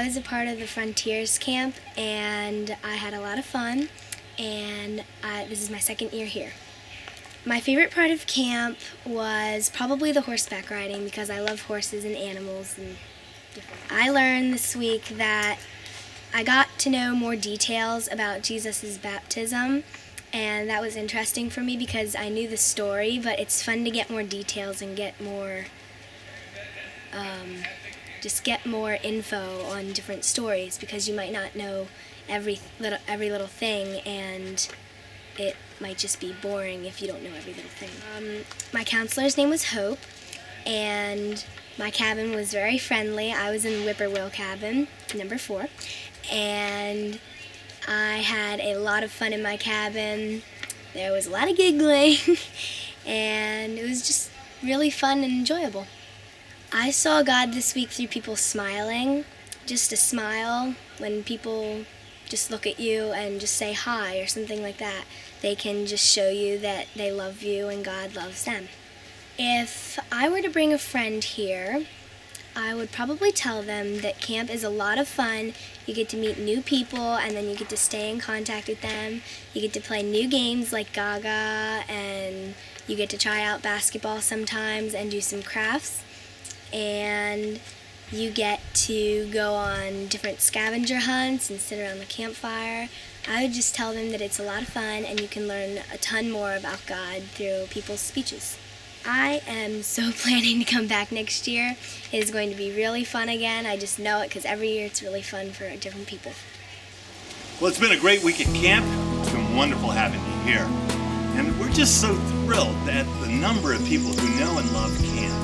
I was a part of the Frontiers camp, and I had a lot of fun, and this is my second year here. My favorite part of camp was probably the horseback riding because I love horses and animals. I learned this week that I got to know more details about Jesus' baptism, and that was interesting for me because I knew the story, but it's fun to get more details and get more get more info on different stories because you might not know every little thing, and it might just be boring if you don't know every little thing. My counselor's name was Hope, and my cabin was very friendly. I was in Whippoorwill cabin, number 4, and I had a lot of fun in my cabin. There was a lot of giggling, and it was just really fun and enjoyable. I saw God this week through people smiling. Just a smile, when people just look at you and just say hi or something like that, they can just show you that they love you and God loves them. If I were to bring a friend here, I would probably tell them that camp is a lot of fun. You get to meet new people, and then you get to stay in contact with them. You get to play new games like Gaga, and you get to try out basketball sometimes and do some crafts. And you get to go on different scavenger hunts and sit around the campfire. I would just tell them that it's a lot of fun and you can learn a ton more about God through people's speeches. I am so planning to come back next year. It is going to be really fun again. I just know it because every year it's really fun for different people. Well, it's been a great week at camp. It's been wonderful having you here. And we're just so thrilled at the number of people who know and love camp.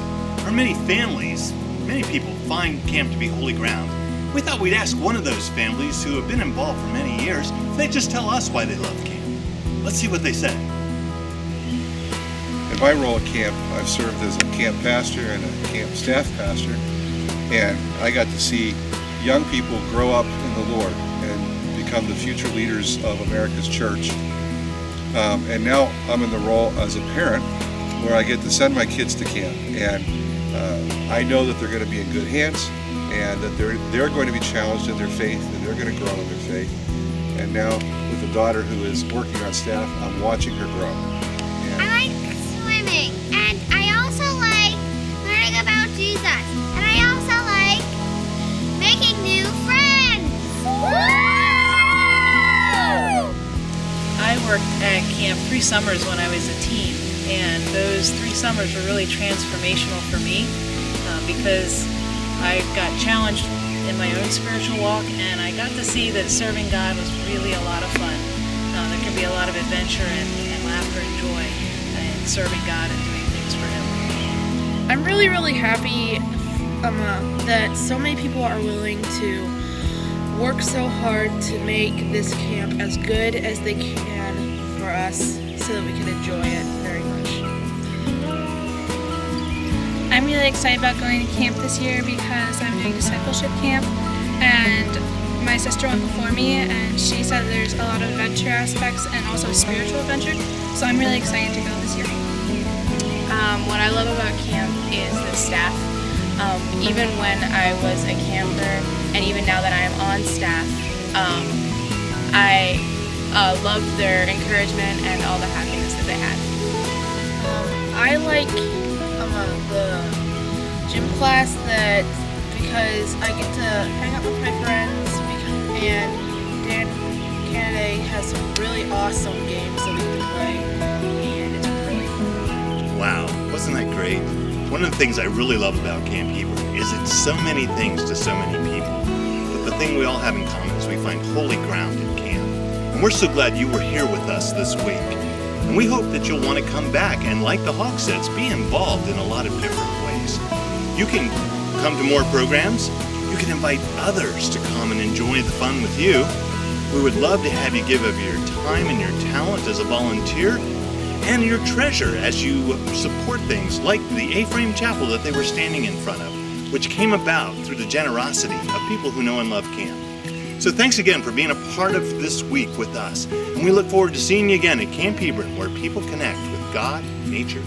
For many families, many people find camp to be holy ground. We thought we'd ask one of those families who have been involved for many years if they'd just tell us why they love camp. Let's see what they say. In my role at camp, I've served as a camp pastor and a camp staff pastor, and I got to see young people grow up in the Lord and become the future leaders of America's church. And now I'm in the role as a parent where I get to send my kids to camp, and I know that they're going to be in good hands and that they're going to be challenged in their faith and they're going to grow in their faith. And now with a daughter who is working on staff, I'm watching her grow. I like swimming, and I also like learning about Jesus, and I also like making new friends. I worked at camp 3 summers when I was a teen, and those 3 summers were really transformational for me because I got challenged in my own spiritual walk, and I got to see that serving God was really a lot of fun. There can be a lot of adventure and laughter and joy in serving God and doing things for Him. I'm really, really happy that so many people are willing to work so hard to make this camp as good as they can for us so that we can enjoy it very much. I'm really excited about going to camp this year because I'm doing discipleship camp, and my sister went before me and she said there's a lot of adventure aspects and also spiritual adventure, so I'm really excited to go this year. What I love about camp is the staff. Even when I was a camper and even now that I am on staff, I loved their encouragement and all the happiness that they had. I like the gym class because I get to hang out with my friends, and Dan Kennedy has some really awesome games that we can play, and it's really fun. Wow, wasn't that great? One of the things I really love about Camp Hebron is it's so many things to so many people. But the thing we all have in common is we find holy ground in camp. And we're so glad you were here with us this week. And we hope that you'll want to come back and, like the Hawksets, be involved in a lot of different ways. You can come to more programs. You can invite others to come and enjoy the fun with you. We would love to have you give of your time and your talent as a volunteer and your treasure as you support things like the A-Frame Chapel that they were standing in front of, which came about through the generosity of people who know and love camp. So thanks again for being a part of this week with us. And we look forward to seeing you again at Camp Hebron, where people connect with God, nature,